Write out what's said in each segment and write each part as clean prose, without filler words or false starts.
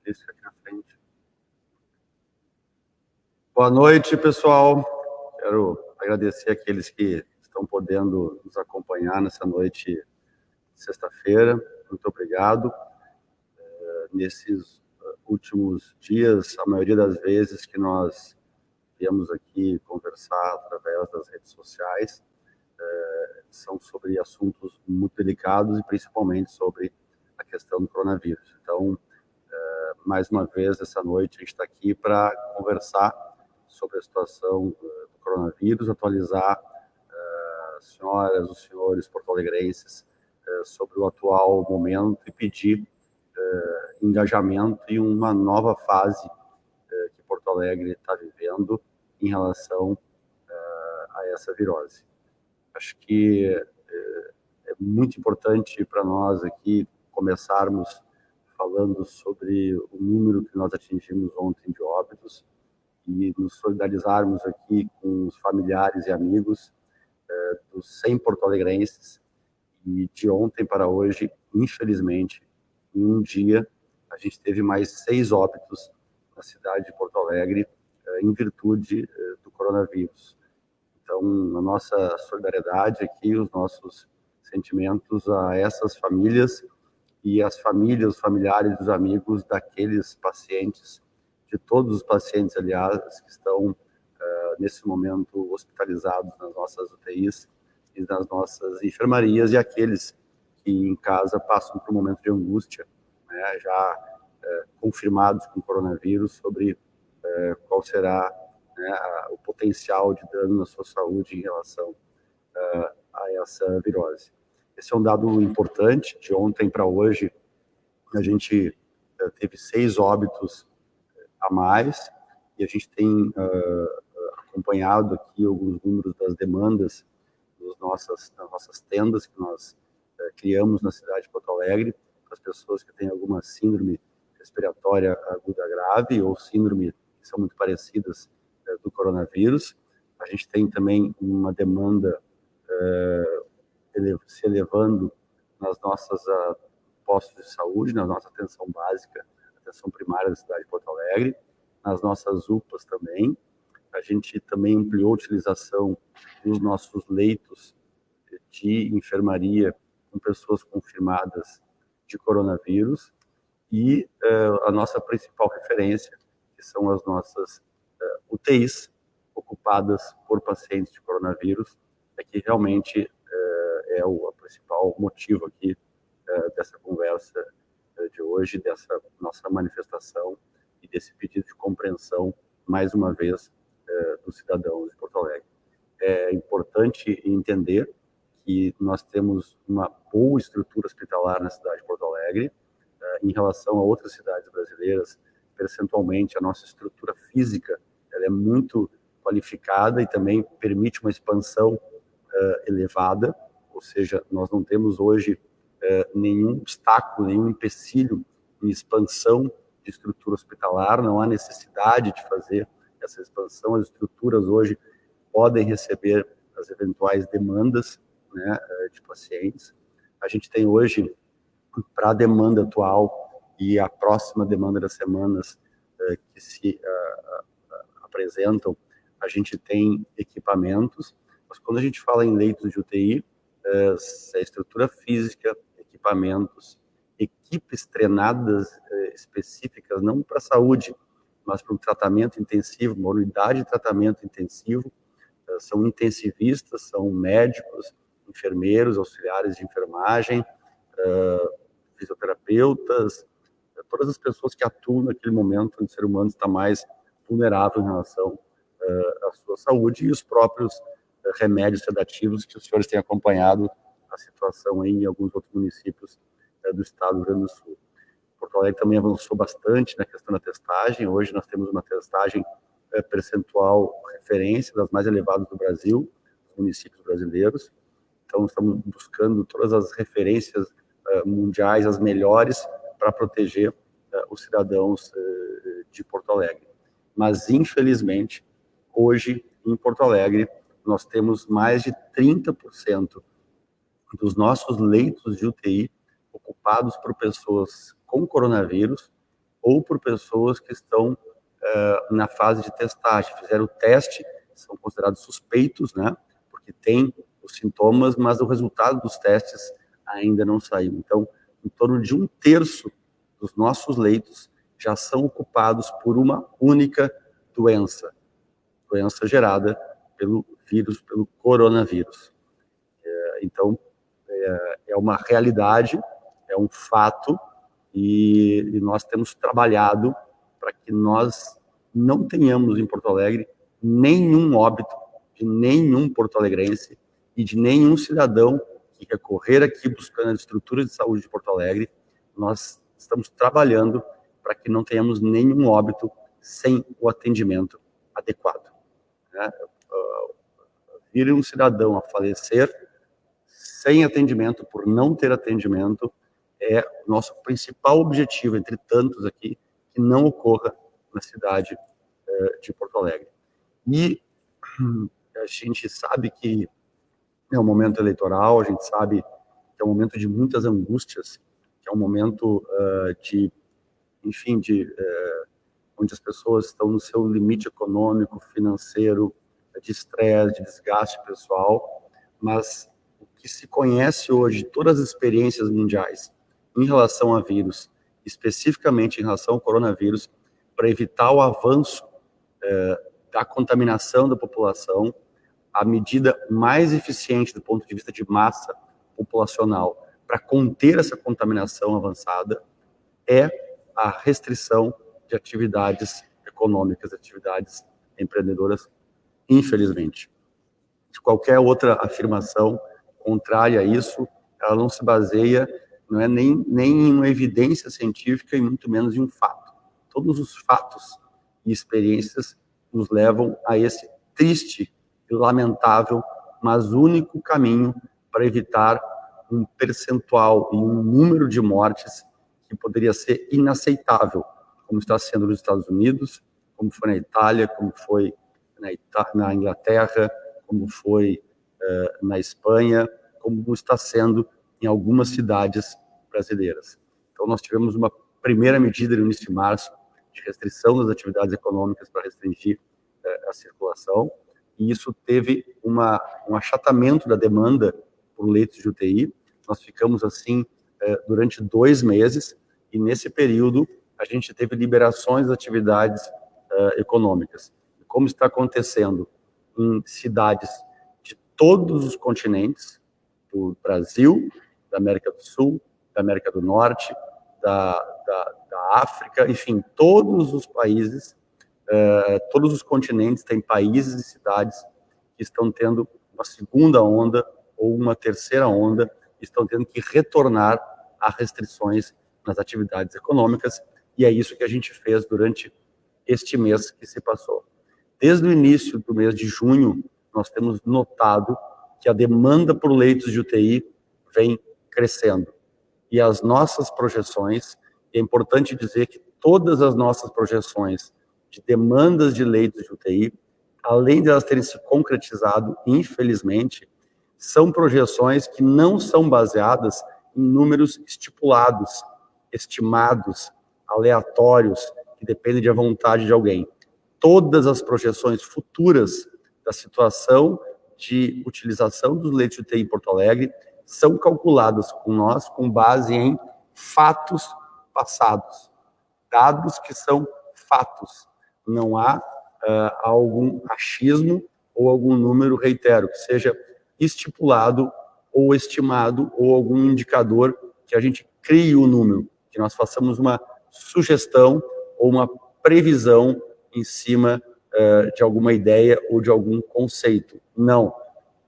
Isso aqui na frente. Boa noite, pessoal. Quero agradecer aqueles que estão podendo nos acompanhar nessa noite de sexta-feira. Muito obrigado. Nesses últimos dias, a maioria das vezes que nós viemos aqui conversar através das redes sociais, são sobre assuntos muito delicados e principalmente sobre a questão do coronavírus. Então, mais uma vez, essa noite, a gente está aqui para conversar sobre a situação do coronavírus, atualizar as senhoras, os senhores porto-alegrenses sobre o atual momento e pedir engajamento em uma nova fase que Porto Alegre está vivendo em relação a essa virose. Acho que é muito importante para nós aqui começarmos falando sobre o número que nós atingimos ontem de óbitos e nos solidarizarmos aqui com os familiares e amigos dos 100 porto-alegrenses. E de ontem para hoje, infelizmente, em um dia, a gente teve mais 6 óbitos na cidade de Porto Alegre em virtude do coronavírus. Então, a nossa solidariedade aqui, os nossos sentimentos a essas famílias e as famílias, os familiares dos amigos daqueles pacientes, de todos os pacientes, aliás, que estão nesse momento hospitalizados nas nossas UTIs e nas nossas enfermarias, e aqueles que em casa passam por um momento de angústia, né, já confirmados com coronavírus, sobre qual será, né, o potencial de dano na sua saúde em relação a essa virose. Esse é um dado importante. De ontem para hoje, a gente teve 6 óbitos a mais, e a gente tem acompanhado aqui alguns números das demandas das nossas tendas que nós criamos na cidade de Porto Alegre, para as pessoas que têm alguma síndrome respiratória aguda grave ou síndrome que são muito parecidas do coronavírus. A gente tem também uma demanda se elevando nas nossas postos de saúde, na nossa atenção básica, atenção primária da cidade de Porto Alegre, nas nossas UPAs também. A gente também ampliou a utilização dos nossos leitos de enfermaria com pessoas confirmadas de coronavírus e a nossa principal referência, que são as nossas UTIs ocupadas por pacientes de coronavírus, que realmente é o principal motivo aqui dessa conversa de hoje, dessa nossa manifestação e desse pedido de compreensão, mais uma vez, dos cidadãos de Porto Alegre. É importante entender que nós temos uma boa estrutura hospitalar na cidade de Porto Alegre, em relação a outras cidades brasileiras. Percentualmente, a nossa estrutura física ela é muito qualificada e também permite uma expansão elevada, ou seja, nós não temos hoje nenhum obstáculo, nenhum empecilho em expansão de estrutura hospitalar, não há necessidade de fazer essa expansão. As estruturas hoje podem receber as eventuais demandas, né, de pacientes. A gente tem hoje, para a demanda atual e a próxima demanda das semanas que se apresentam, a gente tem equipamentos, mas quando a gente fala em leitos de UTI, a estrutura física, equipamentos, equipes treinadas específicas, não para a saúde, mas para um tratamento intensivo, uma unidade de tratamento intensivo, são intensivistas, são médicos, enfermeiros, auxiliares de enfermagem, fisioterapeutas, todas as pessoas que atuam naquele momento onde o ser humano está mais vulnerável em relação à sua saúde, e os próprios remédios sedativos que os senhores têm acompanhado a situação em alguns outros municípios do estado do Rio Grande do Sul. Porto Alegre também avançou bastante na questão da testagem. Hoje nós temos uma testagem percentual referência das mais elevadas do Brasil, dos municípios brasileiros. Então estamos buscando todas as referências mundiais, as melhores, para proteger os cidadãos de Porto Alegre. Mas, infelizmente, hoje, em Porto Alegre, nós temos mais de 30% dos nossos leitos de UTI ocupados por pessoas com coronavírus ou por pessoas que estão na fase de testagem, fizeram o teste, são considerados suspeitos, né, porque têm os sintomas, mas o resultado dos testes ainda não saiu. Então, em torno de 1/3 dos nossos leitos já são ocupados por uma única doença gerada pelo vírus, pelo coronavírus. Então, é uma realidade, é um fato, e nós temos trabalhado para que nós não tenhamos em Porto Alegre nenhum óbito de nenhum porto-alegrense e de nenhum cidadão que quer correr aqui buscando as estruturas de saúde de Porto Alegre. Nós estamos trabalhando para que não tenhamos nenhum óbito sem o atendimento adequado. Vir um cidadão a falecer sem atendimento, por não ter atendimento, é o nosso principal objetivo, entre tantos aqui, que não ocorra na cidade de Porto Alegre. E a gente sabe que é um momento eleitoral, a gente sabe que é um momento de muitas angústias, que é um momento onde as pessoas estão no seu limite econômico, financeiro, de estresse, de desgaste pessoal, mas o que se conhece hoje, todas as experiências mundiais em relação a vírus, especificamente em relação ao coronavírus, para evitar o avanço da contaminação da população, a medida mais eficiente do ponto de vista de massa populacional para conter essa contaminação avançada é a restrição de atividades econômicas, atividades empreendedoras, infelizmente. Qualquer outra afirmação contrária a isso, ela não se baseia, não é nem em uma evidência científica e muito menos em um fato. Todos os fatos e experiências nos levam a esse triste e lamentável, mas único caminho para evitar um percentual e um número de mortes que poderia ser inaceitável, como está sendo nos Estados Unidos, como foi na Itália, como foi na Inglaterra, como foi na Espanha, como está sendo em algumas cidades brasileiras. Então, nós tivemos uma primeira medida no início de março de restrição das atividades econômicas para restringir a circulação, e isso teve um achatamento da demanda por leitos de UTI. Nós ficamos assim durante 2 meses, e nesse período a gente teve liberações das atividades econômicas. Como está acontecendo em cidades de todos os continentes, do Brasil, da América do Sul, da América do Norte, da África, enfim, todos os países, todos os continentes têm países e cidades que estão tendo uma segunda onda ou uma terceira onda, estão tendo que retornar a restrições nas atividades econômicas, e é isso que a gente fez durante este mês que se passou. Desde o início do mês de junho, nós temos notado que a demanda por leitos de UTI vem crescendo. E as nossas projeções, é importante dizer que todas as nossas projeções de demandas de leitos de UTI, além de elas terem se concretizado, infelizmente, são projeções que não são baseadas em números estipulados, estimados, aleatórios, que dependem da vontade de alguém. Todas as projeções futuras da situação de utilização dos leitos de UTI em Porto Alegre são calculadas com base em fatos passados, dados que são fatos. Não há algum achismo ou algum número, reitero, que seja estipulado ou estimado, ou algum indicador que a gente crie o número, que nós façamos uma sugestão ou uma previsão em cima de alguma ideia ou de algum conceito. Não.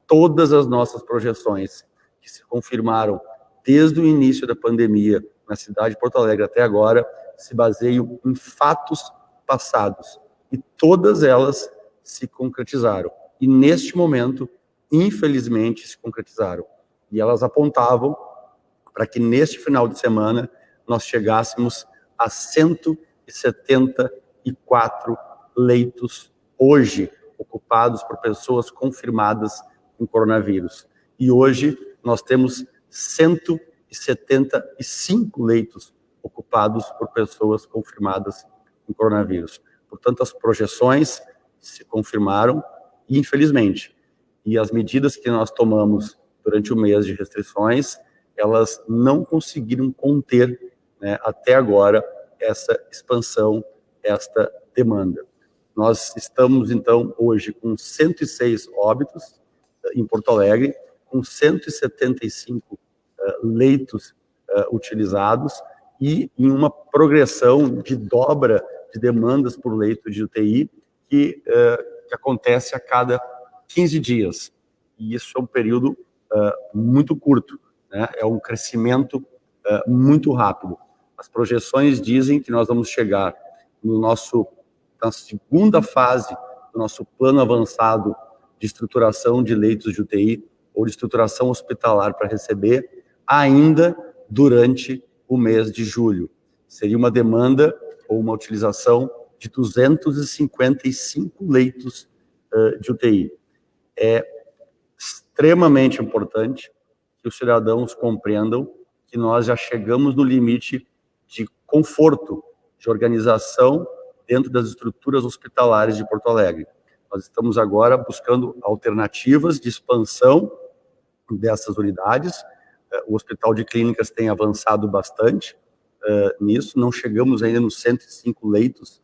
Todas as nossas projeções que se confirmaram desde o início da pandemia na cidade de Porto Alegre até agora se baseiam em fatos passados, e todas elas se concretizaram. E neste momento, infelizmente, se concretizaram. E elas apontavam para que neste final de semana nós chegássemos a 174 leitos hoje ocupados por pessoas confirmadas com coronavírus. E hoje nós temos 175 leitos ocupados por pessoas confirmadas com coronavírus. Portanto, as projeções se confirmaram, infelizmente, e as medidas que nós tomamos durante o mês de restrições, elas não conseguiram conter, né, até agora, essa expansão, esta demanda. Nós estamos, então, hoje com 106 óbitos em Porto Alegre, com 175 leitos utilizados e em uma progressão de dobra de demandas por leito de UTI que acontece a cada 15 dias. E isso é um período muito curto, né? É um crescimento muito rápido. As projeções dizem que nós vamos chegar na segunda fase do nosso plano avançado de estruturação de leitos de UTI ou de estruturação hospitalar para receber ainda durante o mês de julho. Seria uma demanda ou uma utilização de 255 leitos de UTI. É extremamente importante que os cidadãos compreendam que nós já chegamos no limite de conforto, de organização dentro das estruturas hospitalares de Porto Alegre. Nós estamos agora buscando alternativas de expansão dessas unidades. O Hospital de Clínicas tem avançado bastante nisso, não chegamos ainda nos 105 leitos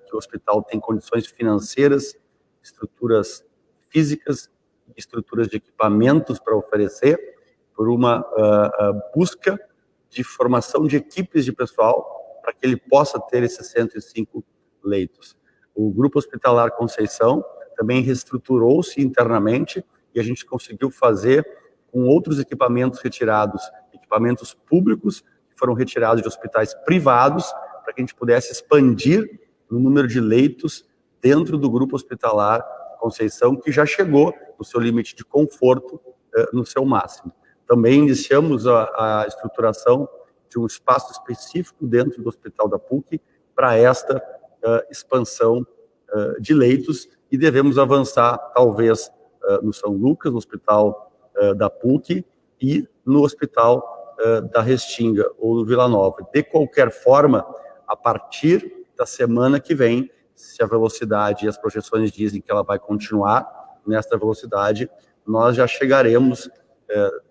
que o hospital tem condições financeiras, estruturas físicas, estruturas de equipamentos para oferecer, por uma busca de formação de equipes de pessoal para que ele possa ter esses 105 leitos. O Grupo Hospitalar Conceição também reestruturou-se internamente e a gente conseguiu fazer com outros equipamentos retirados, equipamentos públicos que foram retirados de hospitais privados, para que a gente pudesse expandir o número de leitos dentro do Grupo Hospitalar Conceição, que já chegou no seu limite de conforto, no seu máximo. Também iniciamos a estruturação de um espaço específico dentro do Hospital da PUC para esta expansão de leitos e devemos avançar, talvez, no São Lucas, no Hospital da PUC e no Hospital da Restinga ou do Vila Nova. De qualquer forma, a partir da semana que vem, se a velocidade e as projeções dizem que ela vai continuar nesta velocidade, nós já chegaremos,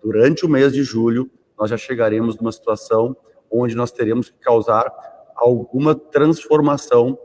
durante o mês de julho, nós já chegaremos numa situação onde nós teremos que causar alguma transformação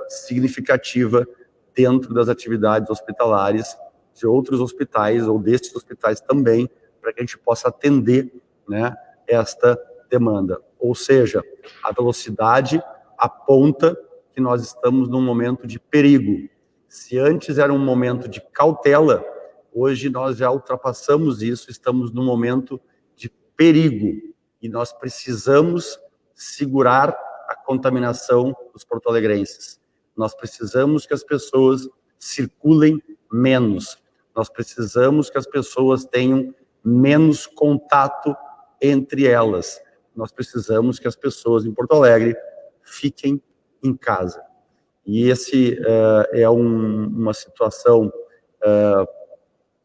significativa dentro das atividades hospitalares de outros hospitais ou destes hospitais também, para que a gente possa atender, né, esta demanda. Ou seja, a velocidade aponta que nós estamos num momento de perigo. Se antes era um momento de cautela, hoje nós já ultrapassamos isso, estamos num momento de perigo e nós precisamos segurar a contaminação dos porto-alegrenses. Nós precisamos que as pessoas circulem menos. Nós precisamos que as pessoas tenham menos contato entre elas. Nós precisamos que as pessoas em Porto Alegre fiquem em casa. E esse é uma situação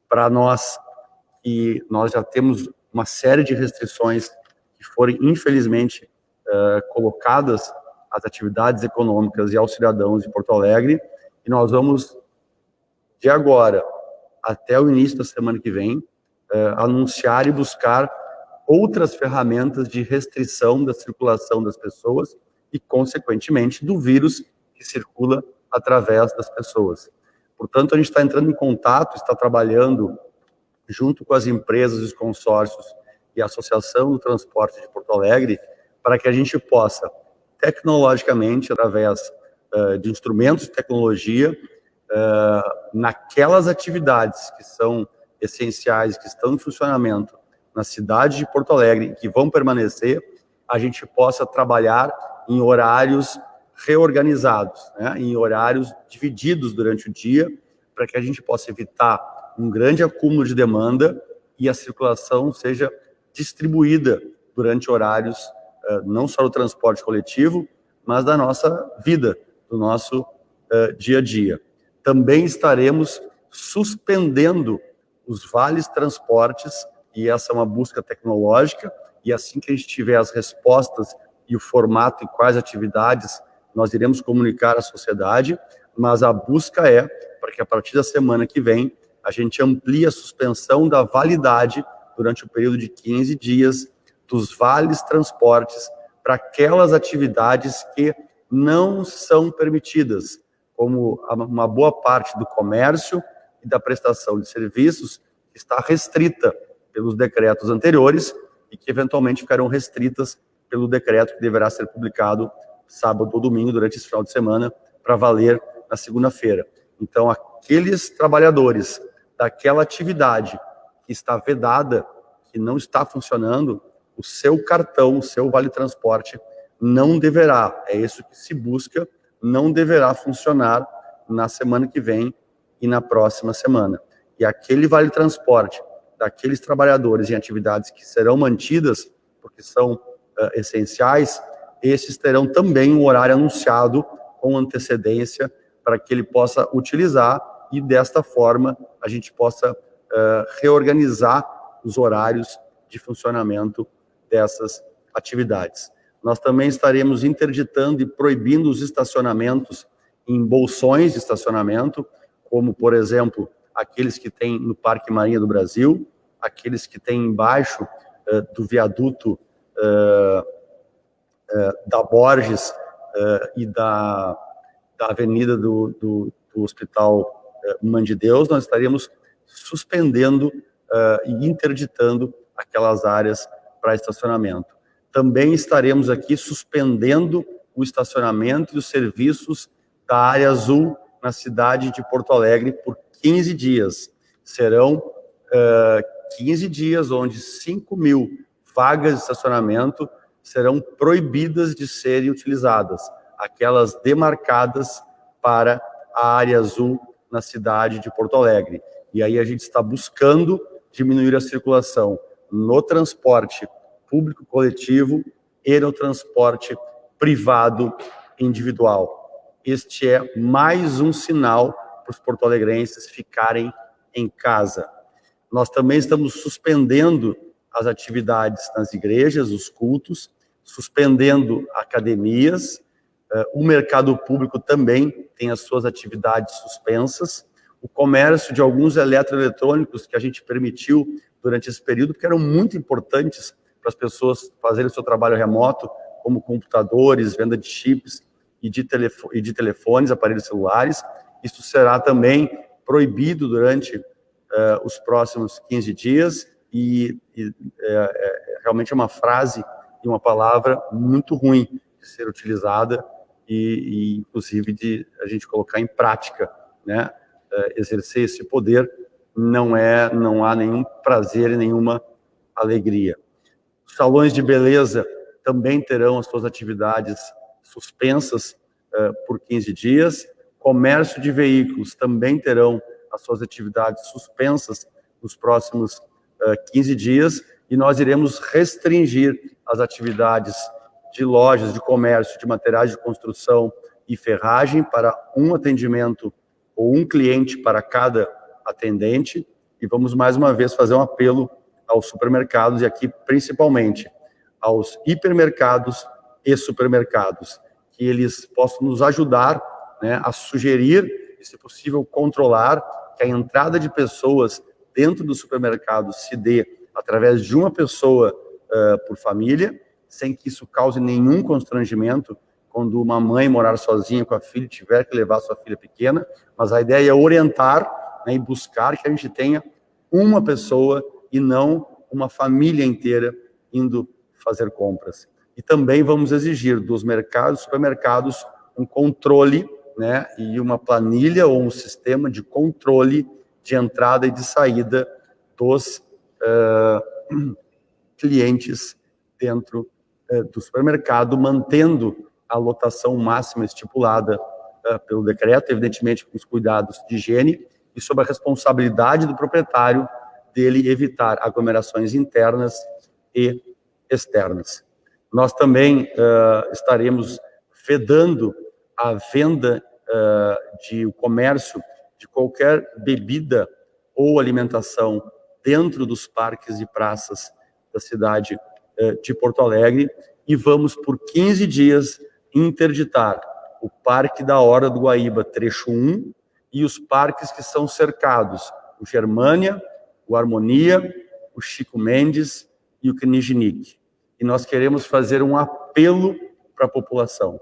para nós, que nós já temos uma série de restrições que foram, infelizmente, colocadas às atividades econômicas e aos cidadãos de Porto Alegre, e nós vamos, de agora até o início da semana que vem, anunciar e buscar outras ferramentas de restrição da circulação das pessoas e, consequentemente, do vírus que circula através das pessoas. Portanto, a gente está entrando em contato, está trabalhando junto com as empresas e os consórcios e a Associação do Transporte de Porto Alegre, para que a gente possa, tecnologicamente, através de instrumentos de tecnologia, naquelas atividades que são essenciais, que estão em funcionamento na cidade de Porto Alegre, que vão permanecer, a gente possa trabalhar em horários reorganizados, né, em horários divididos durante o dia, para que a gente possa evitar um grande acúmulo de demanda e a circulação seja distribuída durante horários não só do transporte coletivo, mas da nossa vida, do nosso dia a dia. Também estaremos suspendendo os vales transportes, e essa é uma busca tecnológica, e assim que a gente tiver as respostas e o formato e quais atividades nós iremos comunicar à sociedade, mas a busca é para que a partir da semana que vem a gente amplie a suspensão da validade durante o período de 15 dias dos vales transportes para aquelas atividades que não são permitidas, como uma boa parte do comércio e da prestação de serviços que está restrita pelos decretos anteriores e que eventualmente ficarão restritas pelo decreto que deverá ser publicado sábado ou domingo durante esse final de semana para valer na segunda-feira. Então, aqueles trabalhadores daquela atividade que está vedada, que não está funcionando, o seu cartão, o seu vale-transporte não deverá, é isso que se busca, não deverá funcionar na semana que vem e na próxima semana. E aquele vale-transporte daqueles trabalhadores em atividades que serão mantidas, porque são essenciais, esses terão também um horário anunciado com antecedência para que ele possa utilizar e, desta forma, a gente possa reorganizar os horários de funcionamento dessas atividades. Nós também estaremos interditando e proibindo os estacionamentos em bolsões de estacionamento, como, por exemplo, aqueles que tem no Parque Marinha do Brasil, aqueles que tem embaixo do viaduto da Borges e da avenida do Hospital Mãe de Deus, nós estaríamos suspendendo e interditando aquelas áreas para estacionamento. Também estaremos aqui suspendendo o estacionamento e os serviços da área azul na cidade de Porto Alegre por 15 dias. Serão 15 dias onde 5.000 vagas de estacionamento serão proibidas de serem utilizadas, aquelas demarcadas para a área azul na cidade de Porto Alegre. E aí a gente está buscando diminuir a circulação no transporte público coletivo e no transporte privado individual. Este é mais um sinal para os porto-alegrenses ficarem em casa. Nós também estamos suspendendo as atividades nas igrejas, os cultos, suspendendo academias. O mercado público também tem as suas atividades suspensas. O comércio de alguns eletroeletrônicos que a gente permitiu durante esse período, que eram muito importantes para as pessoas fazerem o seu trabalho remoto, como computadores, venda de chips e de telefones, aparelhos celulares. Isso será também proibido durante os próximos 15 dias e realmente é uma frase e uma palavra muito ruim de ser utilizada e inclusive de a gente colocar em prática, né? Exercer esse poder não há nenhum prazer e nenhuma alegria. Os salões de beleza também terão as suas atividades suspensas por 15 dias. Comércio de veículos também terão as suas atividades suspensas nos próximos 15 dias, e nós iremos restringir as atividades de lojas, de comércio, de materiais de construção e ferragem para um atendimento ou um cliente para cada atendente, e vamos mais uma vez fazer um apelo aos supermercados e aqui principalmente aos hipermercados e supermercados, que eles possam nos ajudar, né, a sugerir e, se possível, controlar que a entrada de pessoas dentro do supermercado se dê através de uma pessoa por família, sem que isso cause nenhum constrangimento quando uma mãe morar sozinha com a filha e tiver que levar sua filha pequena, mas a ideia é orientar, né, e buscar que a gente tenha uma pessoa e não uma família inteira indo fazer compras. E também vamos exigir dos mercados, supermercados, um controle, né, e uma planilha ou um sistema de controle de entrada e de saída dos clientes dentro do supermercado, mantendo a lotação máxima estipulada pelo decreto, evidentemente com os cuidados de higiene e sob a responsabilidade do proprietário dele evitar aglomerações internas e externas. Nós também estaremos vedando a venda de comércio de qualquer bebida ou alimentação dentro dos parques e praças da cidade de Porto Alegre, e vamos, por 15 dias, interditar o Parque da Hora do Guaíba, trecho 1, e os parques que são cercados, o Germânia, o Harmonia, o Chico Mendes e o Knijnik. E nós queremos fazer um apelo para a população.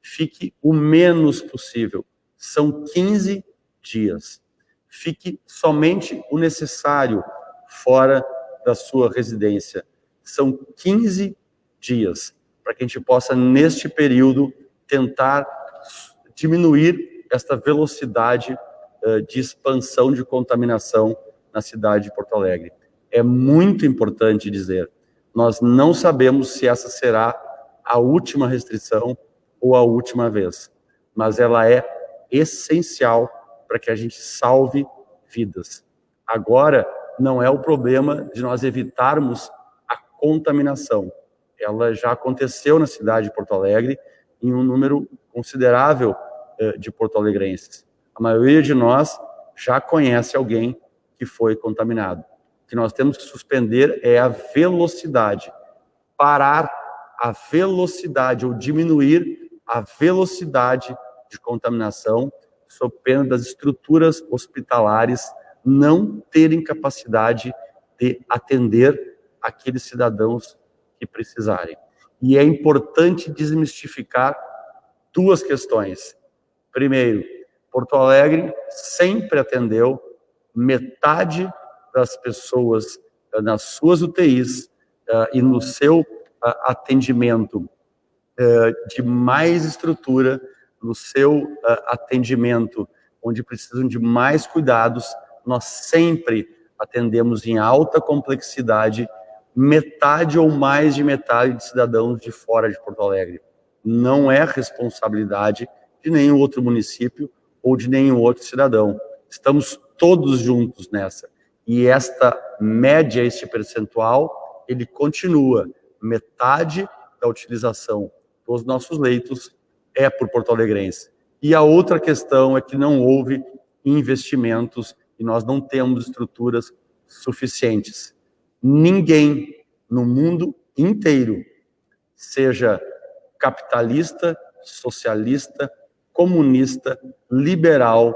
Fique o menos possível. São 15 dias. Fique somente o necessário fora da sua residência. São 15 dias para que a gente possa, neste período, tentar diminuir esta velocidade de expansão de contaminação na cidade de Porto Alegre. É muito importante dizer, nós não sabemos se essa será a última restrição ou a última vez, mas ela é essencial para que a gente salve vidas. Agora, não é o problema de nós evitarmos a contaminação. Ela já aconteceu na cidade de Porto Alegre em um número considerável de porto-alegrenses. A maioria de nós já conhece alguém que foi contaminado. O que nós temos que suspender é a velocidade, parar a velocidade ou diminuir a velocidade de contaminação, sob pena das estruturas hospitalares não terem capacidade de atender aqueles cidadãos que precisarem. E é importante desmistificar duas questões. Primeiro, Porto Alegre sempre atendeu metade das pessoas nas suas UTIs e no seu atendimento de mais estrutura, no seu atendimento onde precisam de mais cuidados, nós sempre atendemos em alta complexidade metade ou mais de metade de cidadãos de fora de Porto Alegre. Não é responsabilidade de nenhum outro município ou de nenhum outro cidadão. Estamos todos juntos nessa. E esta média, este percentual, ele continua. Metade da utilização dos nossos leitos é por porto-alegrense. E a outra questão é que não houve investimentos e nós não temos estruturas suficientes. Ninguém no mundo inteiro, seja capitalista, socialista, comunista, liberal,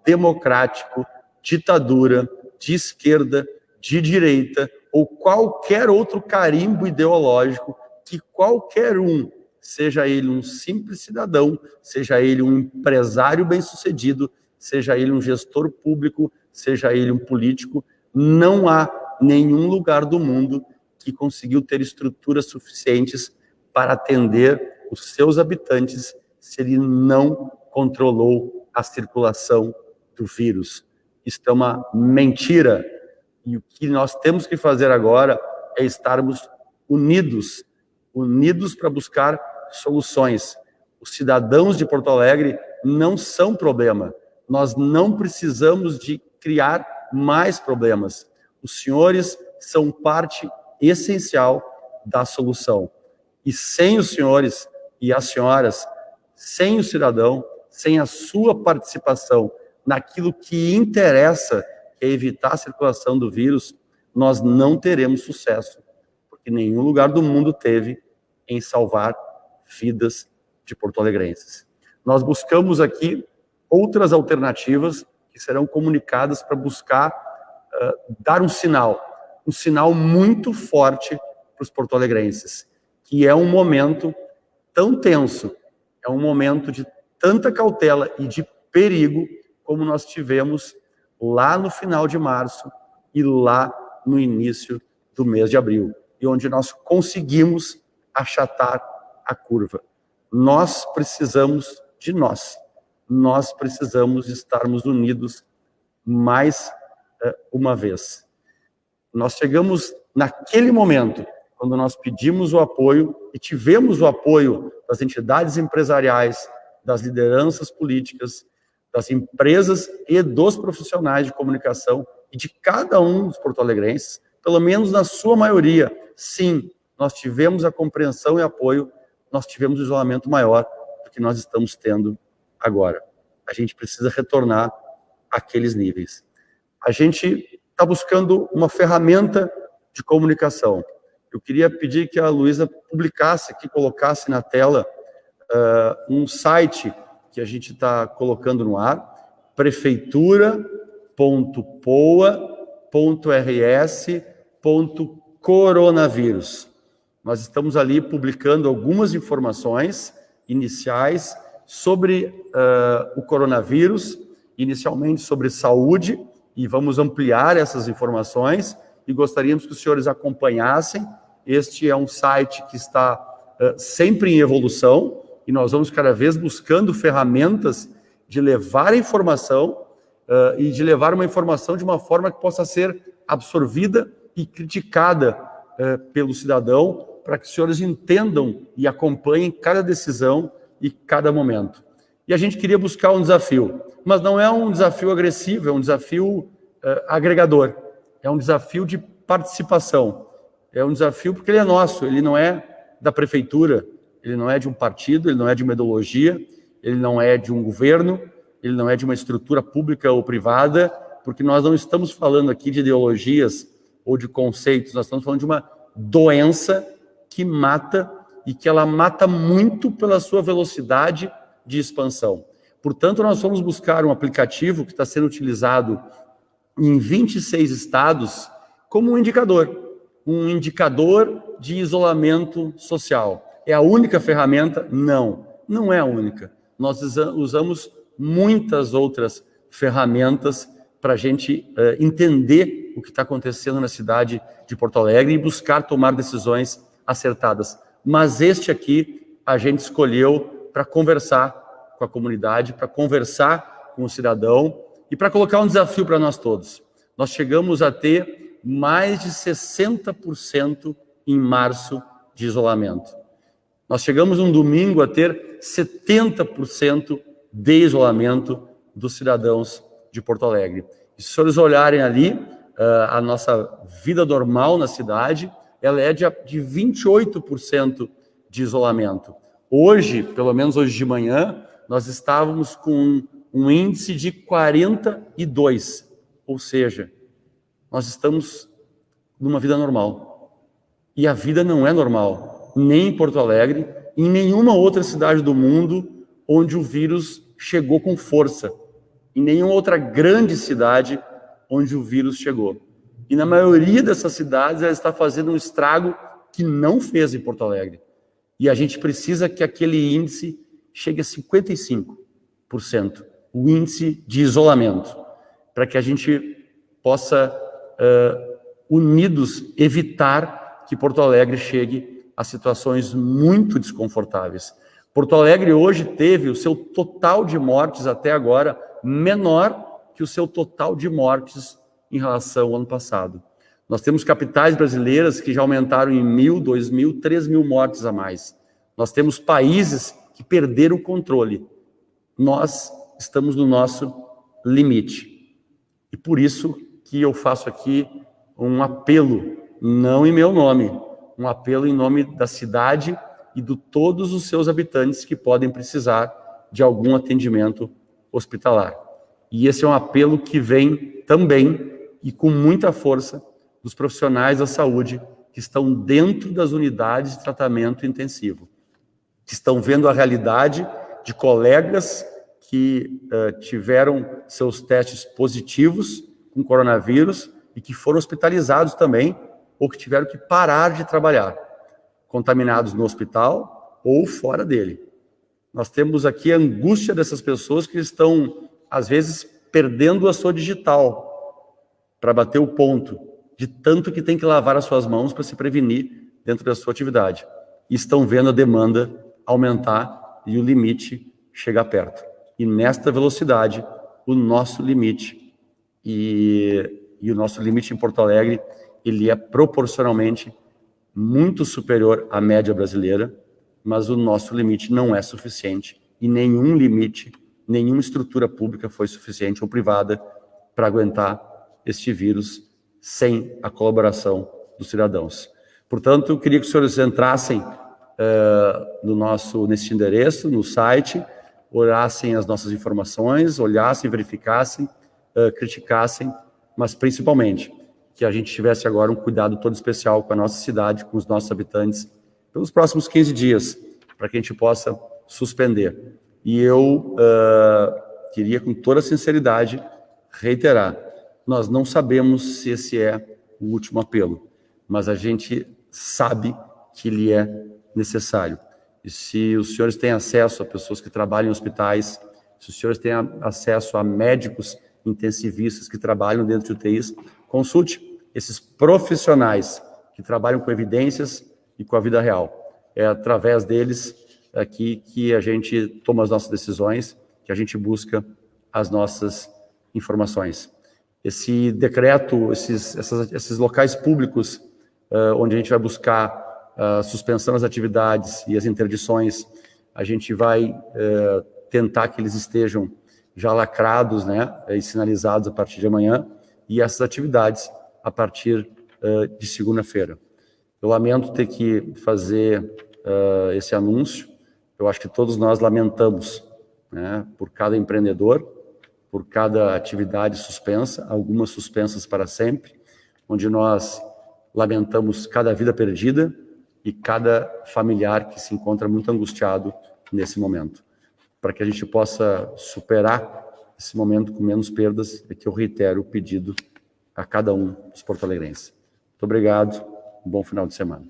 democrático, ditadura, de esquerda, de direita, ou qualquer outro carimbo ideológico, que qualquer um, seja ele um simples cidadão, seja ele um empresário bem-sucedido, seja ele um gestor público, seja ele um político, não há nenhum lugar do mundo que conseguiu ter estruturas suficientes para atender os seus habitantes se ele não controlou a circulação do vírus. Isso é uma mentira. E o que nós temos que fazer agora é estarmos unidos para buscar soluções. Os cidadãos de Porto Alegre não são problema. Nós não precisamos de criar mais problemas. Os senhores são parte essencial da solução. E sem os senhores e as senhoras, sem o cidadão, sem a sua participação naquilo que interessa, que é evitar a circulação do vírus, nós não teremos sucesso, porque nenhum lugar do mundo teve em salvar vidas de porto-alegrenses. Nós buscamos aqui outras alternativas que serão comunicadas para buscar dar um sinal muito forte para os porto-alegrenses, que é um momento tão tenso, é um momento de tanta cautela e de perigo como nós tivemos lá no final de março e lá no início do mês de abril, e onde nós conseguimos achatar a curva. Nós precisamos de nós precisamos estarmos unidos mais uma vez. Nós chegamos naquele momento, quando nós pedimos o apoio e tivemos o apoio das entidades empresariais, das lideranças políticas, das empresas e dos profissionais de comunicação e de cada um dos porto-alegrenses, pelo menos na sua maioria. Sim, nós tivemos a compreensão e apoio, nós tivemos um isolamento maior do que nós estamos tendo agora. A gente precisa retornar àqueles níveis. A gente está buscando uma ferramenta de comunicação. eu queria pedir que a Luísa publicasse aqui, colocasse na tela um site que a gente está colocando no ar, prefeitura.poa.rs.coronavírus. Nós estamos ali publicando algumas informações iniciais sobre o coronavírus, inicialmente sobre saúde, e vamos ampliar essas informações, e gostaríamos que os senhores acompanhassem. Este é um site que está sempre em evolução, e nós vamos cada vez buscando ferramentas de levar a informação e de levar uma informação de uma forma que possa ser absorvida e criticada pelo cidadão, para que os senhores entendam e acompanhem cada decisão e cada momento. E a gente queria buscar um desafio, mas não é um desafio agressivo, é um desafio agregador, é um desafio de participação, é um desafio porque ele é nosso, ele não é da prefeitura, ele não é de um partido, ele não é de uma ideologia, ele não é de um governo, ele não é de uma estrutura pública ou privada, porque nós não estamos falando aqui de ideologias ou de conceitos, nós estamos falando de uma doença que mata, e que ela mata muito pela sua velocidade de expansão. Portanto, nós fomos buscar um aplicativo que está sendo utilizado em 26 estados como um indicador de isolamento social. É a única ferramenta? Não, não é a única. Nós usamos muitas outras ferramentas para a gente entender o que está acontecendo na cidade de Porto Alegre e buscar tomar decisões acertadas. Mas este aqui a gente escolheu para conversar com a comunidade, para conversar com o cidadão e para colocar um desafio para nós todos. Nós chegamos a ter mais de 60% em março de isolamento. Nós chegamos um domingo a ter 70% de isolamento dos cidadãos de Porto Alegre. E se os senhores olharem ali, a nossa vida normal na cidade, ela é de 28% de isolamento. Hoje, pelo menos hoje de manhã, nós estávamos com um índice de 42, ou seja, nós estamos numa vida normal. E a vida não é normal, nem em Porto Alegre, em nenhuma outra cidade do mundo onde o vírus chegou com força, em nenhuma outra grande cidade onde o vírus chegou. E na maioria dessas cidades ela está fazendo um estrago que não fez em Porto Alegre. E a gente precisa que aquele índice chegue a 55%, o índice de isolamento, para que a gente possa, unidos, evitar que Porto Alegre chegue a situações muito desconfortáveis. Porto Alegre hoje teve o seu total de mortes até agora menor que o seu total de mortes em relação ao ano passado. Nós temos capitais brasileiras que já aumentaram em 1.000, 2.000, 3.000 mortes a mais. Nós temos países que perderam o controle. Nós estamos no nosso limite. E por isso que eu faço aqui um apelo, não em meu nome, um apelo em nome da cidade e de todos os seus habitantes que podem precisar de algum atendimento hospitalar. E esse é um apelo que vem também e com muita força dos profissionais da saúde que estão dentro das unidades de tratamento intensivo, que estão vendo a realidade de colegas que tiveram seus testes positivos com coronavírus e que foram hospitalizados também, ou que tiveram que parar de trabalhar, contaminados no hospital ou fora dele. Nós temos aqui a angústia dessas pessoas que estão, às vezes, perdendo a sua digital para bater o ponto, de tanto que tem que lavar as suas mãos para se prevenir dentro da sua atividade. E estão vendo a demanda aumentar e o limite chegar perto. E nesta velocidade, o nosso limite, e o nosso limite em Porto Alegre, ele é proporcionalmente muito superior à média brasileira, mas o nosso limite não é suficiente e nenhum limite, nenhuma estrutura pública foi suficiente ou privada para aguentar este vírus sem a colaboração dos cidadãos. Portanto, eu queria que os senhores entrassem nesse endereço, no site, olhassem as nossas informações, olhassem, verificassem, criticassem, mas principalmente que a gente tivesse agora um cuidado todo especial com a nossa cidade, com os nossos habitantes, pelos próximos 15 dias, para que a gente possa suspender. E eu queria, com toda sinceridade, reiterar, nós não sabemos se esse é o último apelo, mas a gente sabe que ele é necessário. E se os senhores têm acesso a pessoas que trabalham em hospitais, se os senhores têm acesso a médicos intensivistas que trabalham dentro de UTIs, consulte esses profissionais que trabalham com evidências e com a vida real. É através deles aqui que a gente toma as nossas decisões, que a gente busca as nossas informações. Esse decreto, esses locais públicos, onde a gente vai buscar a suspensão das atividades e as interdições, a gente vai tentar que eles estejam já lacrados, né, e sinalizados a partir de amanhã, e essas atividades a partir de segunda-feira. Eu lamento ter que fazer esse anúncio. Eu acho que todos nós lamentamos, né, por cada empreendedor, por cada atividade suspensa, algumas suspensas para sempre, onde nós lamentamos cada vida perdida e cada familiar que se encontra muito angustiado nesse momento. Para que a gente possa superar esse momento com menos perdas, é que eu reitero o pedido a cada um dos porto-alegrenses. Muito obrigado, um bom final de semana.